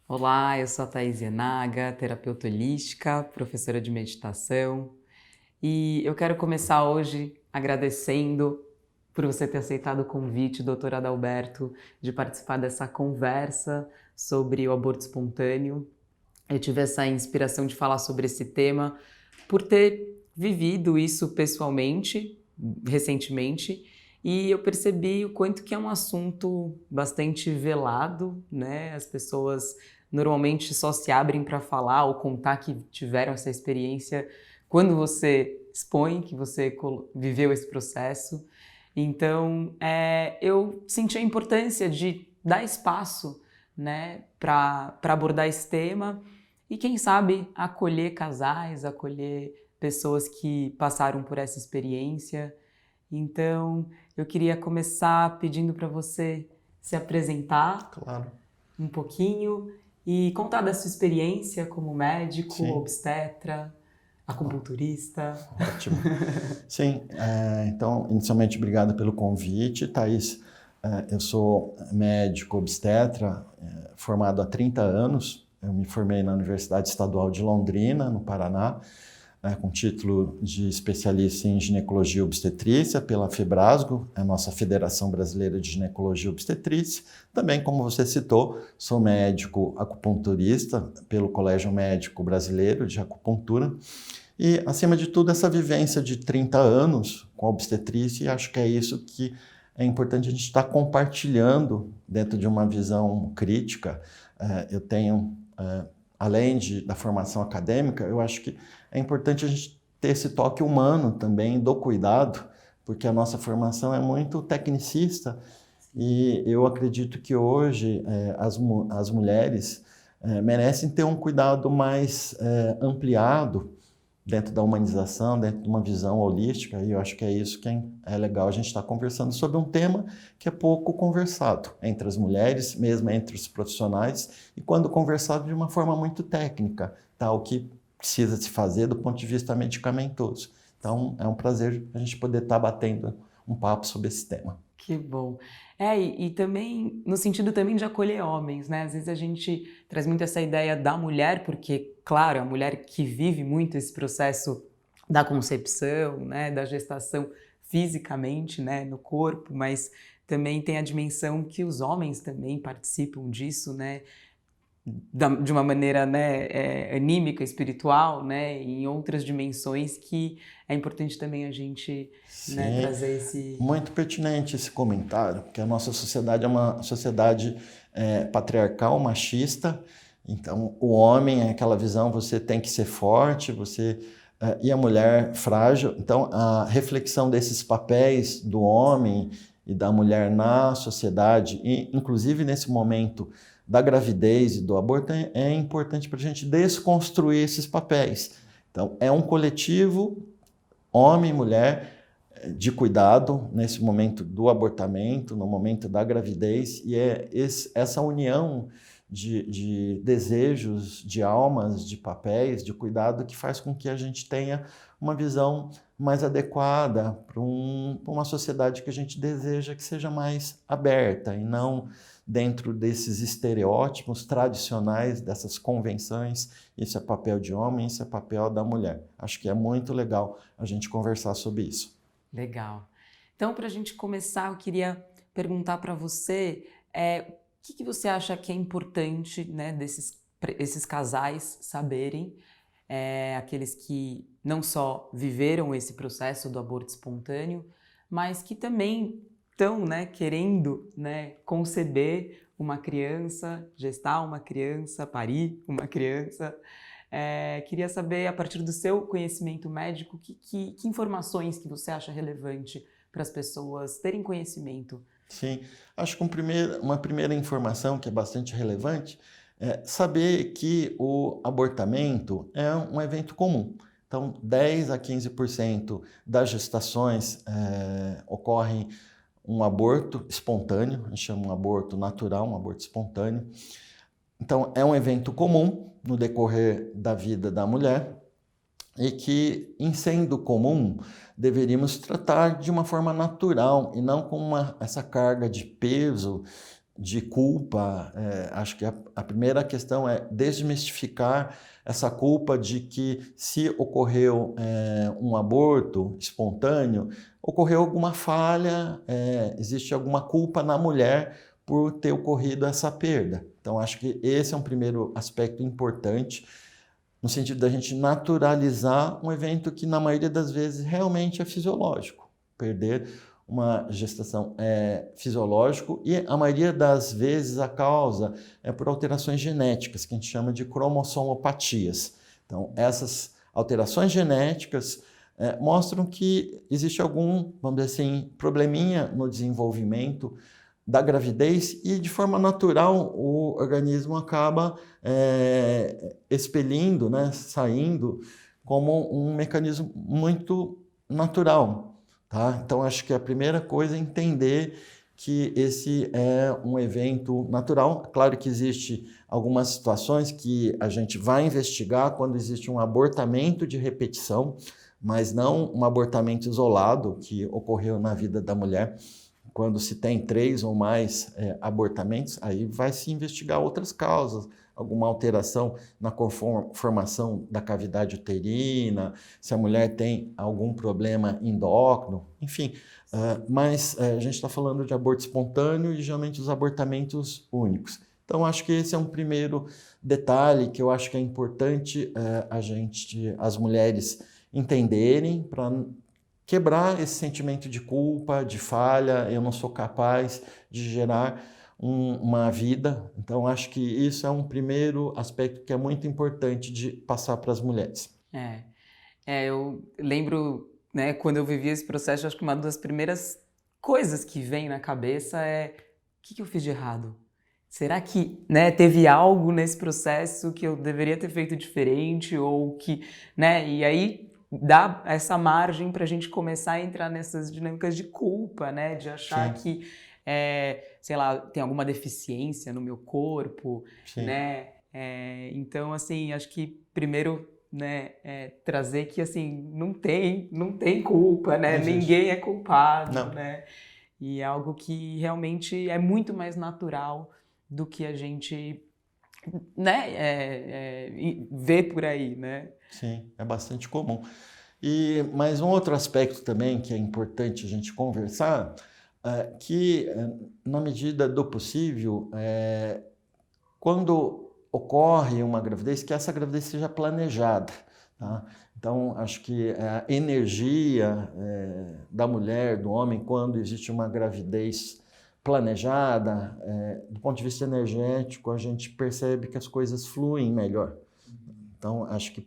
Olá, eu sou a Thaís Yenaga, terapeuta holística, professora de meditação, e eu quero começar hoje agradecendo por você ter aceitado o convite, doutor Adalberto, de participar dessa conversa sobre o aborto espontâneo. Eu tive essa inspiração de falar sobre esse tema por ter vivido isso pessoalmente, recentemente, e eu percebi o quanto que é um assunto bastante velado, né? As pessoas normalmente só se abrem para falar ou contar que tiveram essa experiência quando você expõe que você viveu esse processo. Então, eu senti a importância de dar espaço, né, para abordar esse tema e quem sabe acolher casais, acolher pessoas que passaram por essa experiência. Então, eu queria começar pedindo para você se apresentar Claro, um pouquinho e contar da sua experiência como médico, sim, obstetra, acupunturista. ótimo. Sim, então, inicialmente, obrigado pelo convite, Thaís. Eu sou médico obstetra, formado há 30 anos. Eu me formei na Universidade Estadual de Londrina, no Paraná, com título de especialista em ginecologia e obstetrícia pela Febrasgo, a nossa Federação Brasileira de Ginecologia e Obstetrícia. Também, como você citou, sou médico acupunturista pelo Colégio Médico Brasileiro de Acupuntura. E, acima de tudo, essa vivência de 30 anos com a obstetrícia, e acho que é isso que é importante a gente estar compartilhando dentro de uma visão crítica. Eu tenho, além da formação acadêmica, eu acho que é importante a gente ter esse toque humano também do cuidado, porque a nossa formação é muito tecnicista e eu acredito que hoje as mulheres merecem ter um cuidado mais ampliado dentro da humanização, dentro de uma visão holística, e eu acho que é isso que é legal a gente estar conversando sobre um tema que é pouco conversado entre as mulheres, mesmo entre os profissionais, e quando conversado de uma forma muito técnica, tá? O que precisa se fazer do ponto de vista medicamentoso. Então, é um prazer a gente poder estar batendo um papo sobre esse tema. Que bom. E também, no sentido também de acolher homens, né? Às vezes a gente traz muito essa ideia da mulher, porque, claro, é a mulher que vive muito esse processo da concepção, né? Da gestação fisicamente, né? No corpo, mas também tem a dimensão que os homens também participam disso, né? De uma maneira, né, anímica, espiritual, né, em outras dimensões que é importante também a gente, né, Sim, trazer esse... muito pertinente esse comentário, porque a nossa sociedade é uma sociedade patriarcal, machista. Então, o homem é aquela visão, você tem que ser forte, e a mulher frágil. Então, a reflexão desses papéis do homem e da mulher na sociedade, e inclusive nesse momento da gravidez e do aborto, é importante para a gente desconstruir esses papéis. Então, é um coletivo, homem e mulher, de cuidado nesse momento do abortamento, no momento da gravidez, e essa união de desejos, de almas, de papéis, de cuidado que faz com que a gente tenha uma visão mais adequada para uma sociedade que a gente deseja que seja mais aberta e não dentro desses estereótipos tradicionais, dessas convenções. Isso é papel de homem, isso é papel da mulher. Acho que é muito legal a gente conversar sobre isso. Legal. Então, para a gente começar, eu queria perguntar para você, o que você acha que é importante, né, esses casais saberem, aqueles que não só viveram esse processo do aborto espontâneo, mas que também estão, né, querendo, né, conceber uma criança, gestar uma criança, parir uma criança. Queria saber, a partir do seu conhecimento médico, que informações que você acha relevante para as pessoas terem conhecimento. Sim, acho que uma primeira informação que é bastante relevante é saber que o abortamento é um evento comum. Então, 10 a 15% das gestações ocorrem um aborto espontâneo, a gente chama um aborto natural, um aborto espontâneo. Então, é um evento comum no decorrer da vida da mulher e que, em sendo comum, deveríamos tratar de uma forma natural e não com essa carga de peso de culpa, acho que a primeira questão é desmistificar essa culpa de que se ocorreu um aborto espontâneo, ocorreu alguma falha, existe alguma culpa na mulher por ter ocorrido essa perda. Então, acho que esse é um primeiro aspecto importante, no sentido da gente naturalizar um evento que, na maioria das vezes, realmente é fisiológico. Perder uma gestação é fisiológico e, a maioria das vezes, a causa é por alterações genéticas, que a gente chama de cromossomopatias. Então, essas alterações genéticas mostram que existe algum, vamos dizer assim, probleminha no desenvolvimento da gravidez e, de forma natural, o organismo acaba expelindo, né, saindo como um mecanismo muito natural. Tá? Então, acho que a primeira coisa é entender que esse é um evento natural. Claro que existe algumas situações que a gente vai investigar quando existe um abortamento de repetição, mas não um abortamento isolado que ocorreu na vida da mulher. Quando se tem 3 ou mais abortamentos, aí vai se investigar outras causas, alguma alteração na conformação da cavidade uterina, se a mulher tem algum problema endócrino, enfim. Mas a gente está falando de aborto espontâneo e geralmente os abortamentos únicos. Então, acho que esse é um primeiro detalhe que eu acho que é importante as mulheres entenderem para quebrar esse sentimento de culpa, de falha, eu não sou capaz de gerar uma vida. Então, acho que isso é um primeiro aspecto que é muito importante de passar para as mulheres. Eu lembro, né, quando eu vivi esse processo, acho que uma das primeiras coisas que vem na cabeça é: o que eu fiz de errado? Será que, né, teve algo nesse processo que eu deveria ter feito diferente ou que, né, e aí dá essa margem para a gente começar a entrar nessas dinâmicas de culpa, né, de achar Sim. que, sei lá, tem alguma deficiência no meu corpo, Sim. né, então, assim, acho que primeiro, né, trazer que, assim, não tem culpa, né, ninguém é culpado, Não. né, e é algo que realmente é muito mais natural do que a gente, né, vê por aí, né? Sim, é bastante comum. Mas um outro aspecto também que é importante a gente conversar, que na medida do possível, quando ocorre uma gravidez, que essa gravidez seja planejada. Tá? Então, acho que a energia da mulher, do homem, quando existe uma gravidez planejada, do ponto de vista energético, a gente percebe que as coisas fluem melhor. Então, acho que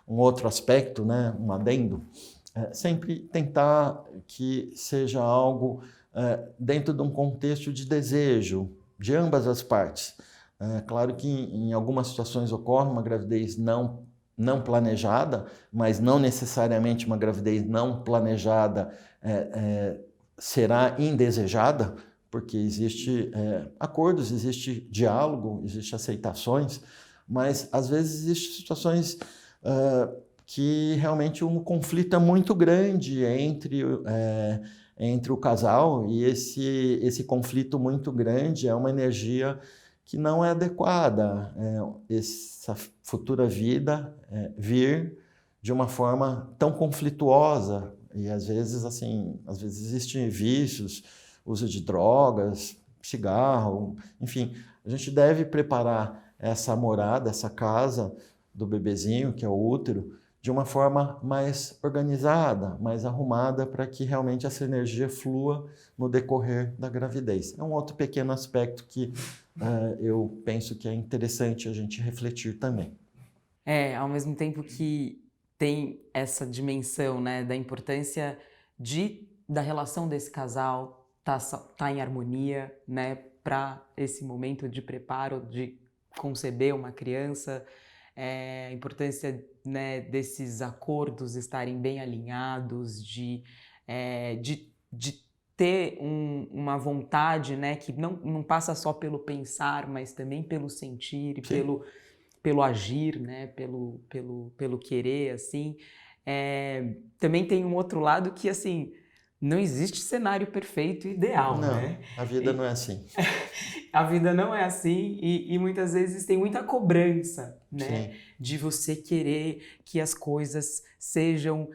um outro aspecto, né, um adendo, sempre tentar que seja algo dentro de um contexto de desejo de ambas as partes. Claro que em algumas situações ocorre uma gravidez não planejada, mas não necessariamente uma gravidez não planejada será indesejada, porque existe acordos, existe diálogo, existe aceitações, mas às vezes existem situações que realmente um conflito é muito grande entre o casal, e esse conflito muito grande é uma energia que não é adequada. Essa futura vida vir de uma forma tão conflituosa, e às vezes existem vícios, uso de drogas, cigarro, enfim, a gente deve preparar essa morada, essa casa do bebezinho, que é o útero, de uma forma mais organizada, mais arrumada, para que realmente essa energia flua no decorrer da gravidez. É um outro pequeno aspecto que eu penso que é interessante a gente refletir também. Ao mesmo tempo que tem essa dimensão, né, da importância da relação desse casal tá em harmonia, né, para esse momento de preparo, de conceber uma criança, a importância, né, desses acordos estarem bem alinhados, de ter uma vontade, né, que não passa só pelo pensar, mas também pelo sentir, Sim. pelo agir, né, pelo querer, assim. Também tem um outro lado que, assim, não existe cenário perfeito e ideal, Não, né? a vida não é assim. A vida não é assim e muitas vezes tem muita cobrança, né? Sim, De você querer que as coisas sejam,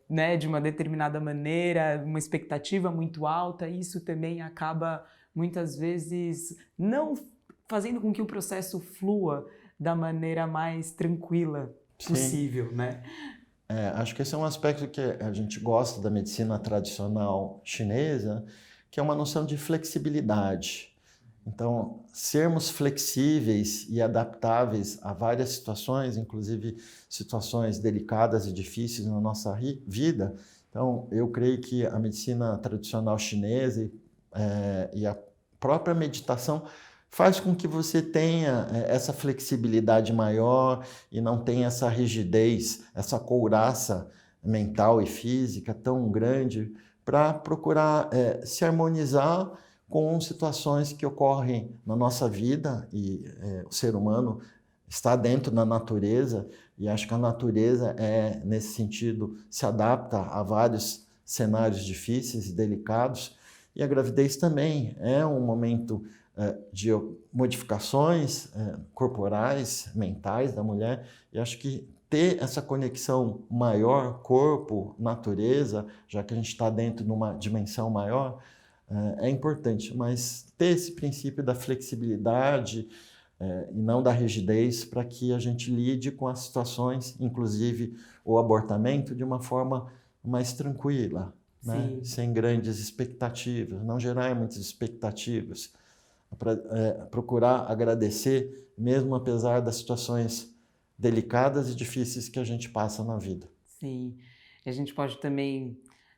né, de uma determinada maneira, uma expectativa muito alta. E isso também acaba muitas vezes não fazendo com que o processo flua da maneira mais tranquila sim. possível, né? Acho que esse é um aspecto que a gente gosta da medicina tradicional chinesa, que é uma noção de flexibilidade. Então, sermos flexíveis e adaptáveis a várias situações, inclusive situações delicadas e difíceis na nossa vida. Então, eu creio que a medicina tradicional chinesa e a própria meditação faz com que você tenha essa flexibilidade maior e não tenha essa rigidez, essa couraça mental e física tão grande para procurar se harmonizar com situações que ocorrem na nossa vida e o ser humano está dentro da natureza e acho que a natureza nesse sentido se adapta a vários cenários difíceis e delicados e a gravidez também é um momento de modificações corporais, mentais da mulher e acho que ter essa conexão maior corpo, natureza, já que a gente está dentro de uma dimensão maior, é importante, mas ter esse princípio da flexibilidade e não da rigidez para que a gente lide com as situações, inclusive o abortamento, de uma forma mais tranquila, né? Sim. Sem grandes expectativas, não gerar muitas expectativas, procurar agradecer, mesmo apesar das situações delicadas e difíceis que a gente passa na vida. Sim, e a gente pode também,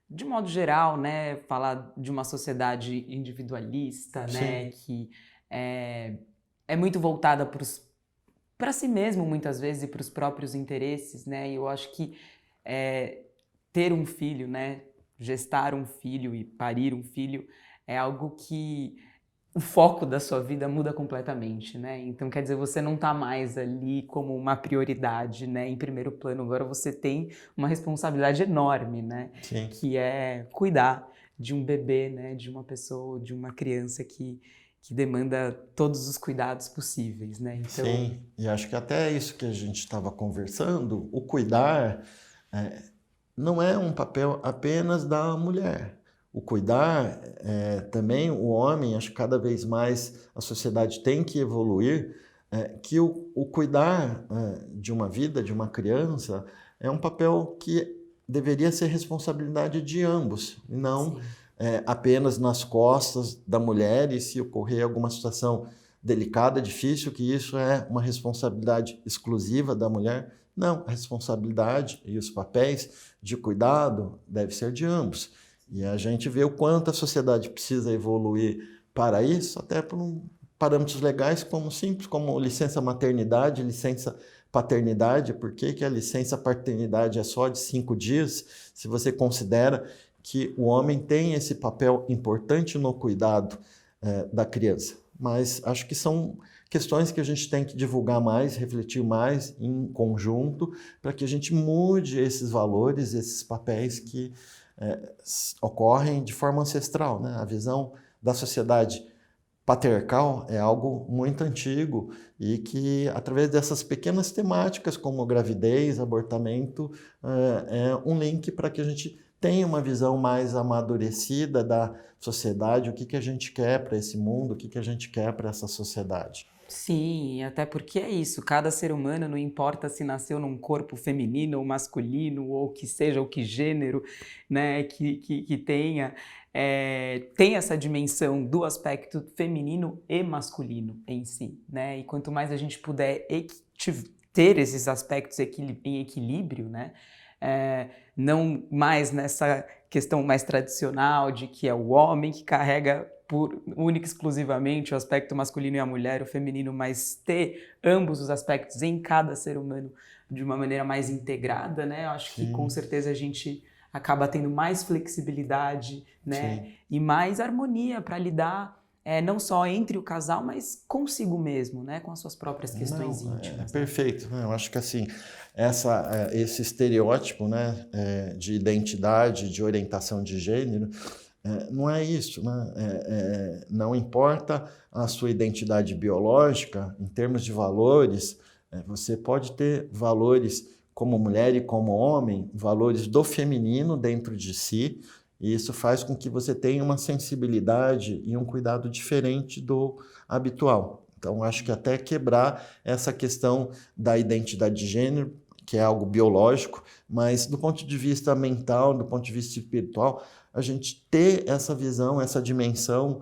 de modo geral, né, falar de uma sociedade individualista, né, Sim, que é, é muito voltada para si mesmo, muitas vezes, e para os próprios interesses, né, e eu acho que é, ter um filho, né, gestar um filho e parir um filho é algo que o foco da sua vida muda completamente, né? Então, quer dizer, você não está mais ali como uma prioridade, né, em primeiro plano. Agora você tem uma responsabilidade enorme, né, sim. que é cuidar de um bebê, né, de uma pessoa, de uma criança que demanda todos os cuidados possíveis, né? Então, Sim, e acho que até isso que a gente estava conversando, o cuidar não é um papel apenas da mulher. O cuidar também o homem, acho que cada vez mais a sociedade tem que evoluir, que o cuidar de uma vida, de uma criança, é um papel que deveria ser responsabilidade de ambos, e não sim, apenas nas costas da mulher, e se ocorrer alguma situação delicada, difícil, que isso é uma responsabilidade exclusiva da mulher. Não, a responsabilidade e os papéis de cuidado deve ser de ambos. E a gente vê o quanto a sociedade precisa evoluir para isso, até por parâmetros legais como simples, como licença maternidade, licença paternidade. Por que que a licença paternidade é só de 5 dias, se você considera que o homem tem esse papel importante no cuidado da criança? Mas acho que são questões que a gente tem que divulgar mais, refletir mais em conjunto, para que a gente mude esses valores, esses papéis que ocorrem de forma ancestral, né? A visão da sociedade patriarcal é algo muito antigo e que, através dessas pequenas temáticas, como gravidez, abortamento, é um link para que a gente tenha uma visão mais amadurecida da sociedade, o que que a gente quer para esse mundo, o que que a gente quer para essa sociedade. sim, até porque é isso, cada ser humano, não importa se nasceu num corpo feminino ou masculino, ou que seja, ou que gênero, né, que tenha, tem essa dimensão do aspecto feminino e masculino em si, né, e quanto mais a gente puder ter esses aspectos em equilíbrio, né, não mais nessa questão mais tradicional de que é o homem que carrega por única e exclusivamente o aspecto masculino e a mulher, o feminino, mas ter ambos os aspectos em cada ser humano de uma maneira mais integrada, né? Eu acho que com Sim, certeza a gente acaba tendo mais flexibilidade, né? sim, E mais harmonia para lidar não só entre o casal, mas consigo mesmo, né? Com as suas próprias questões íntimas. Perfeito. Eu acho que assim, esse estereótipo, né, de identidade, de orientação de gênero, não é isso, né? Não importa a sua identidade biológica, em termos de valores, você pode ter valores como mulher e como homem, valores do feminino dentro de si, e isso faz com que você tenha uma sensibilidade e um cuidado diferente do habitual. Então, acho que até quebrar essa questão da identidade de gênero, que é algo biológico, mas do ponto de vista mental, do ponto de vista espiritual, a gente ter essa visão, essa dimensão,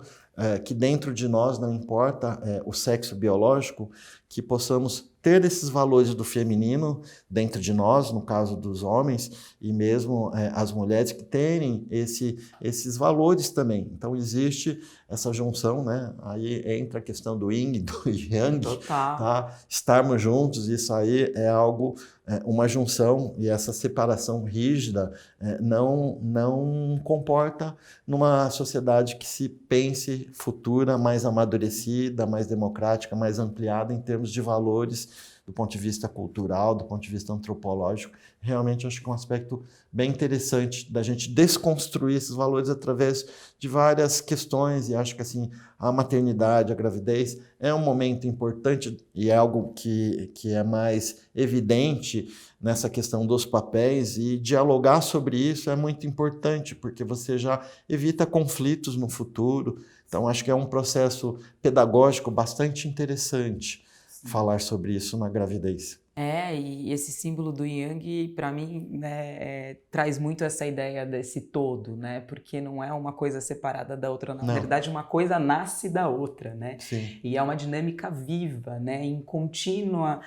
que dentro de nós, não importa o sexo biológico, que possamos ter esses valores do feminino dentro de nós, no caso dos homens, e mesmo as mulheres que terem esses valores também. Então, existe essa junção, né? Aí entra a questão do yin e do yang, tá? Estarmos juntos, isso aí é algo, uma junção, e essa separação rígida não comporta numa sociedade que se pense futura, mais amadurecida, mais democrática, mais ampliada em termos de valores, do ponto de vista cultural, do ponto de vista antropológico. Realmente acho que é um aspecto bem interessante da gente desconstruir esses valores através de várias questões, e acho que assim, a maternidade, a gravidez é um momento importante e é algo que é mais evidente nessa questão dos papéis, e dialogar sobre isso é muito importante, porque você já evita conflitos no futuro. Então, acho que é um processo pedagógico bastante interessante falar sobre isso na gravidez. E esse símbolo do Yang, para mim, né, traz muito essa ideia desse todo, né? Porque não é uma coisa separada da outra, na verdade, uma coisa nasce da outra, né? Sim. E é uma dinâmica viva, né? Em contínua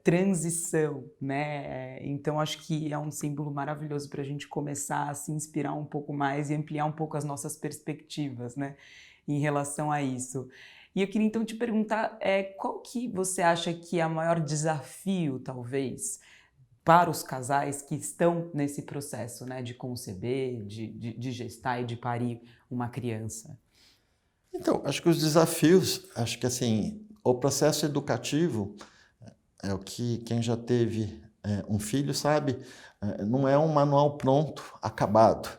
transição, né? Então, acho que é um símbolo maravilhoso para a gente começar a se inspirar um pouco mais e ampliar um pouco as nossas perspectivas, né? Em relação a isso. E eu queria então te perguntar, qual que você acha que é o maior desafio, talvez, para os casais que estão nesse processo, né, de conceber, de gestar e de parir uma criança? Então, acho que os desafios, acho que assim, o processo educativo é o que quem já teve um filho sabe, não é um manual pronto, acabado.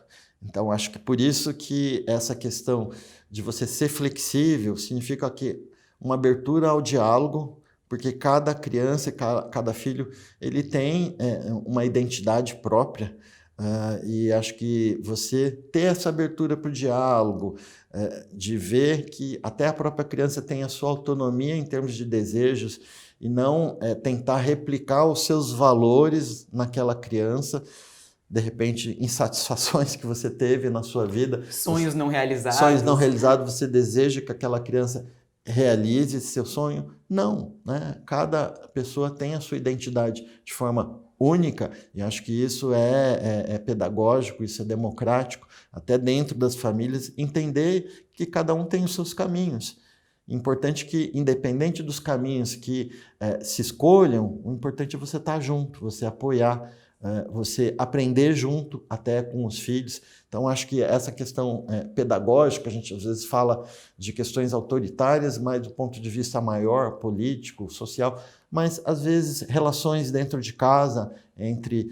Então, acho que por isso que essa questão de você ser flexível significa que uma abertura ao diálogo, porque cada criança, cada filho, ele tem uma identidade própria, e acho que você ter essa abertura para o diálogo, de ver que até a própria criança tem a sua autonomia em termos de desejos, e não tentar replicar os seus valores naquela criança, de repente, insatisfações que você teve na sua vida. Sonhos não realizados. Sonhos não realizados, você deseja que aquela criança realize esse seu sonho? Não, né? Cada pessoa tem a sua identidade de forma única, e acho que isso é pedagógico, isso é democrático, até dentro das famílias, entender que cada um tem os seus caminhos. Importante que, independente dos caminhos que se escolham, o importante é você estar junto, você apoiar, você aprender junto até com os filhos. Então, acho que essa questão pedagógica, a gente às vezes fala de questões autoritárias, mas do ponto de vista maior, político, social, mas às vezes relações dentro de casa, entre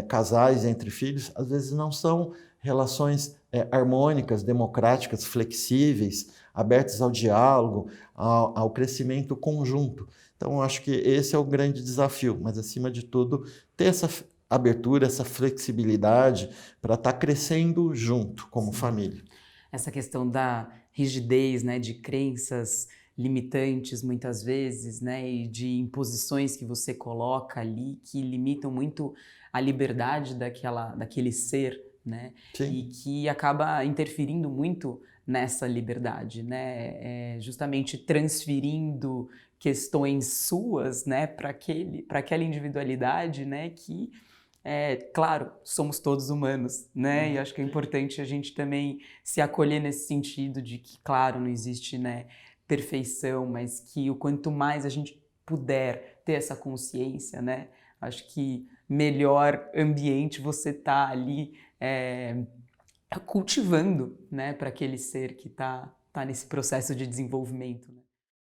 casais, entre filhos, às vezes não são relações harmônicas, democráticas, flexíveis, abertas ao diálogo, ao crescimento conjunto. Então, eu acho que esse é o grande desafio, mas, acima de tudo, ter essa abertura, essa flexibilidade para estar crescendo junto como família. Essa questão da rigidez, né, de crenças limitantes muitas vezes, né, e de imposições que você coloca ali que limitam muito a liberdade daquele ser, né, Sim. E que acaba interferindo muito nessa liberdade, né, justamente transferindo questões suas, né, para aquela individualidade, né, que claro, somos todos humanos, né? E acho que é importante a gente também se acolher nesse sentido de que, claro, não existe, né, perfeição, mas que o quanto mais a gente puder ter essa consciência, né? Acho que melhor ambiente você tá ali cultivando, né, para aquele ser que está tá nesse processo de desenvolvimento, né?